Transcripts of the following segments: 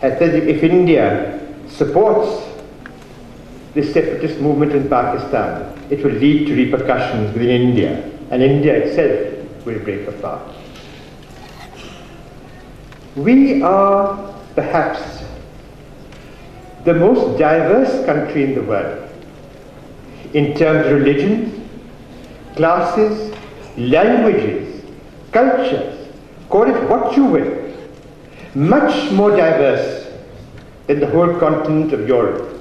has said if India supports this separatist movement in Pakistan, it will lead to repercussions within India, and India itself will break apart. We are perhaps the most diverse country in the world in terms of religions, classes, languages, cultures, call it what you will, much more diverse than the whole continent of Europe.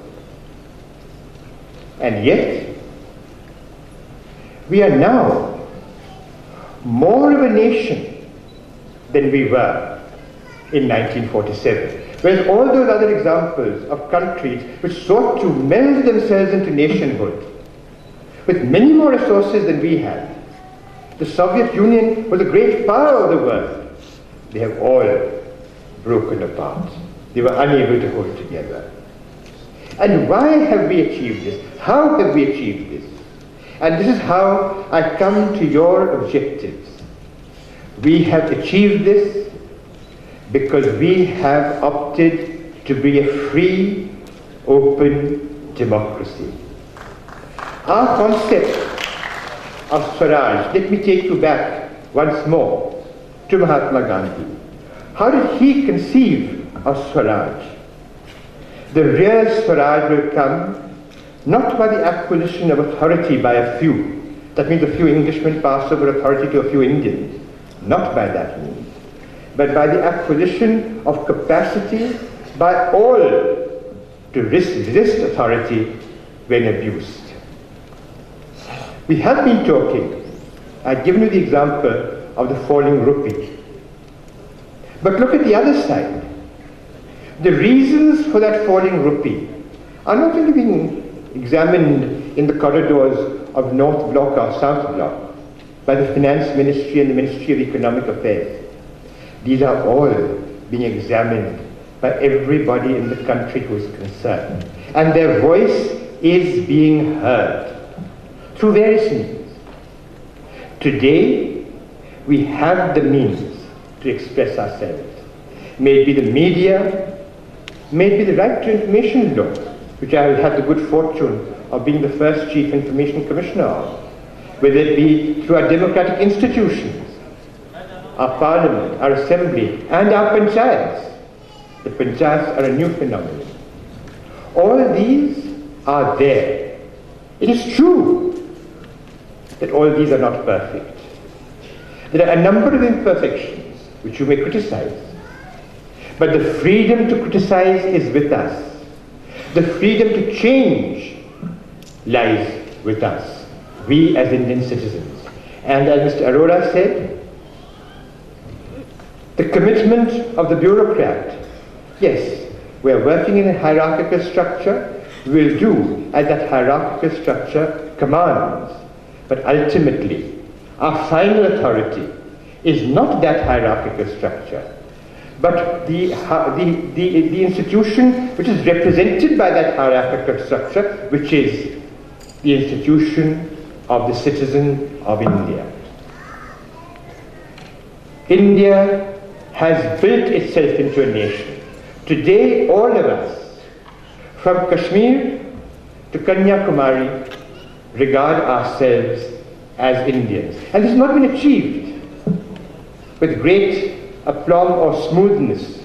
And yet, we are now more of a nation than we were in 1947. Whereas all those other examples of countries which sought to meld themselves into nationhood with many more resources than we had. The Soviet Union was a great power of the world. They have all broken apart. They were unable to hold together. And why have we achieved this? How have we achieved this? And this is how I come to your objectives. We have achieved this because we have opted to be a free, open democracy. Our concept of Swaraj, let me take you back once more to Mahatma Gandhi. How did he conceive of Swaraj? The real Swaraj will come not by the acquisition of authority by a few. That means a few Englishmen pass over authority to a few Indians. Not by that means. But by the acquisition of capacity by all to resist authority when abused. We have been talking, I've given you the example of the falling rupee. But look at the other side. The reasons for that falling rupee are not only being examined in the corridors of North Block or South Block by the Finance Ministry and the Ministry of Economic Affairs. These are all being examined by everybody in the country who is concerned. And their voice is being heard through various means. Today, we have the means to express ourselves. May it be the media, may it be the right to information law, which I have had the good fortune of being the first Chief Information Commissioner of, whether it be through our democratic institutions, our parliament, our assembly, and our panchayats. The panchayats are a new phenomenon. All these are there. It is true that all these are not perfect. There are a number of imperfections which you may criticize. But the freedom to criticize is with us. The freedom to change lies with us, we as Indian citizens. And as Mr. Arora said, the commitment of the bureaucrat, yes, we are working in a hierarchical structure, we will do as that hierarchical structure commands. But ultimately, our final authority is not that hierarchical structure, but the institution which is represented by that hierarchical structure, which is the institution of the citizen of India. India has built itself into a nation. Today, all of us, from Kashmir to Kanyakumari, regard ourselves as Indians. And this has not been achieved with great aplomb or smoothness.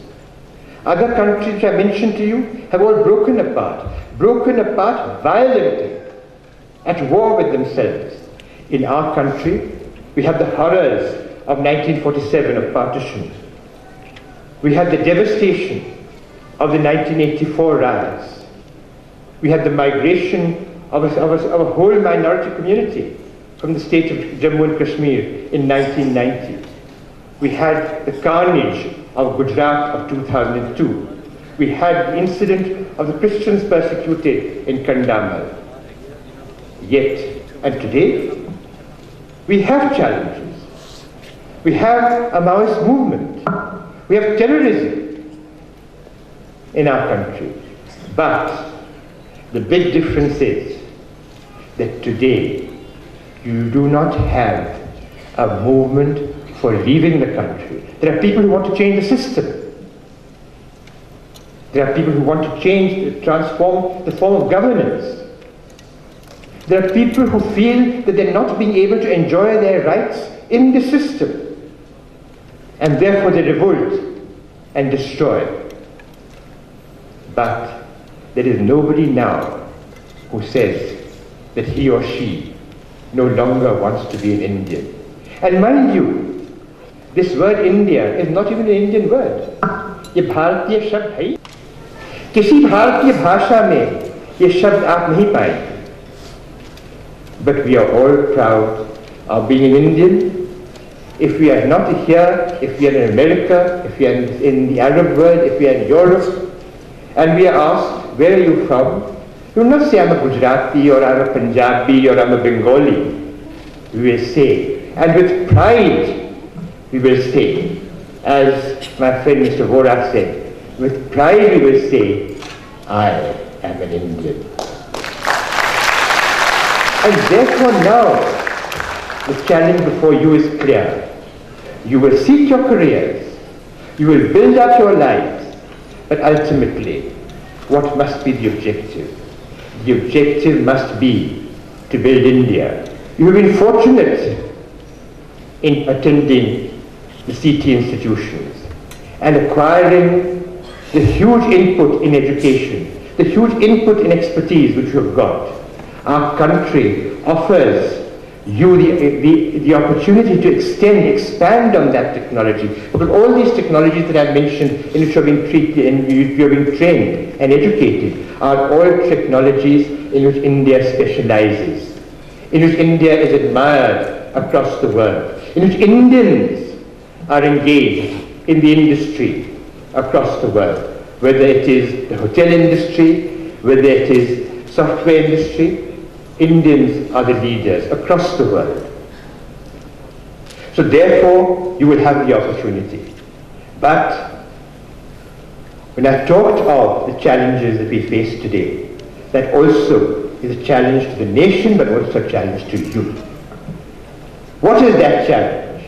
Other countries which I mentioned to you have all broken apart violently, at war with themselves. In our country, we have the horrors of 1947 of partition. We had the devastation of the 1984 riots. We had the migration of a whole minority community from the state of Jammu and Kashmir in 1990. We had the carnage of Gujarat of 2002. We had the incident of the Christians persecuted in Kandamal. Yet, and today, we have challenges. We have a Maoist movement. We have terrorism in our country. But the big difference is that today you do not have a movement for leaving the country. There are people who want to change the system. There are people who want to change, transform the form of governance. There are people who feel that they're not being able to enjoy their rights in the system, and therefore they revolt and destroy. But there is nobody now who says that he or she no longer wants to be an Indian. And mind you, this word India is not even an Indian word. ये भारतीय शब्द है. किसी भारतीय भाषा में ये शब्द आप नहीं पाएंगे. But we are all proud of being an Indian. If we are not here, if we are in America, if we are in the Arab world, if we are in Europe, and we are asked, where are you from? We will not say I'm a Gujarati or I'm a Punjabi or I'm a Bengali. We will say, and with pride, we will say, as my friend Mr. Vora said, with pride we will say, I am an Indian. And therefore now, the challenge before you is clear. You will seek your careers, you will build up your lives, but ultimately, what must be the objective? The objective must be to build India. You have been fortunate in attending the CT institutions and acquiring the huge input in education, the huge input in expertise which you have got. Our country offers you the opportunity to expand on that technology. Because all these technologies that I've mentioned, in which you have been treated, in which you have been trained and educated, are all technologies in which India specializes, in which India is admired across the world, in which Indians are engaged in the industry across the world, whether it is the hotel industry, whether it is software industry. Indians are the leaders across the world. So therefore, you will have the opportunity. But when I talked of the challenges that we face today, that also is a challenge to the nation, but also a challenge to you. What is that challenge?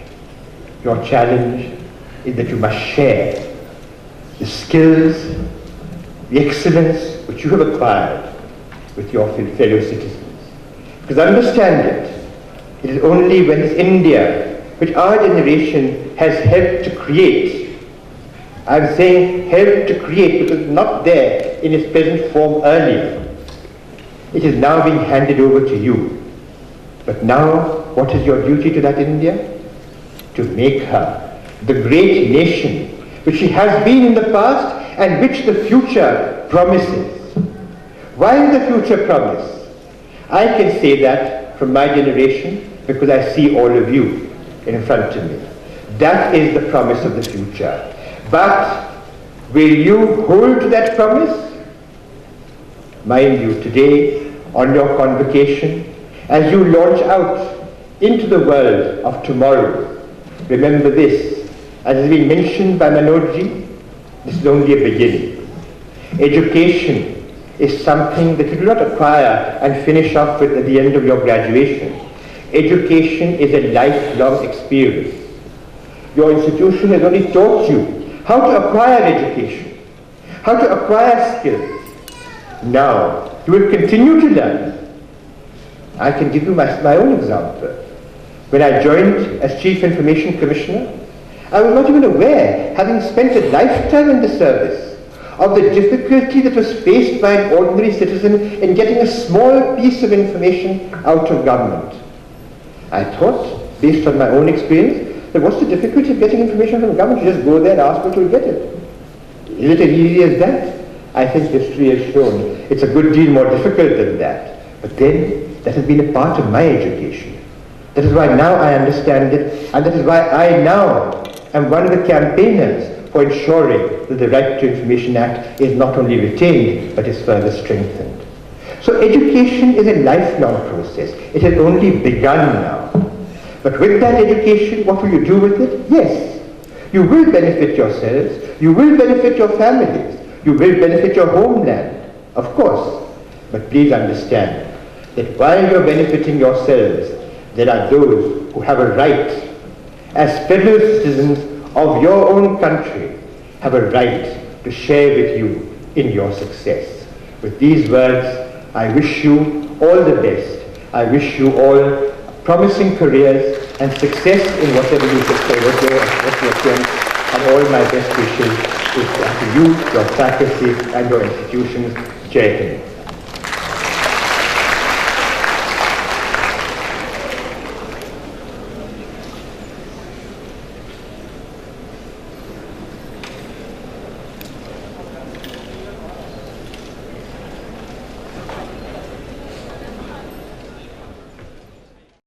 Your challenge is that you must share the skills, the excellence which you have acquired with your fellow citizens. Because understand it is only when this India, which our generation has helped to create, I'm saying helped to create because it's not there in its present form earlier. It is now being handed over to you. But now, what is your duty to that India? To make her the great nation which she has been in the past and which the future promises. Why the future promise? I can say that from my generation because I see all of you in front of me. That is the promise of the future. But will you hold to that promise? Mind you, today on your convocation, as you launch out into the world of tomorrow, remember this, as has been mentioned by Manojji, this is only a beginning. Education is something that you do not acquire and finish off with at the end of your graduation. Education is a lifelong experience. Your institution has only taught you how to acquire education, how to acquire skills. Now, you will continue to learn. I can give you my own example. When I joined as Chief Information Commissioner, I was not even aware, having spent a lifetime in the service, of the difficulty that was faced by an ordinary citizen in getting a small piece of information out of government. I thought, based on my own experience, that what's the difficulty of getting information from government? You just go there and ask what you'll get it. Is it as easy as that? I think history has shown it's a good deal more difficult than that. But then, that has been a part of my education. That is why now I understand it, and that is why I now am one of the campaigners for ensuring that the Right to Information Act is not only retained, but is further strengthened. So education is a lifelong process. It has only begun now. But with that education, what will you do with it? Yes, you will benefit yourselves, you will benefit your families, you will benefit your homeland, of course. But please understand that while you're benefiting yourselves, there are those who have a right, as fellow citizens of your own country, have a right to share with you in your success. With these words, I wish you all the best. I wish you all promising careers and success in whatever you pursue, what you attempt, and all my best wishes to you, your faculty, and your institutions. Jai Hind.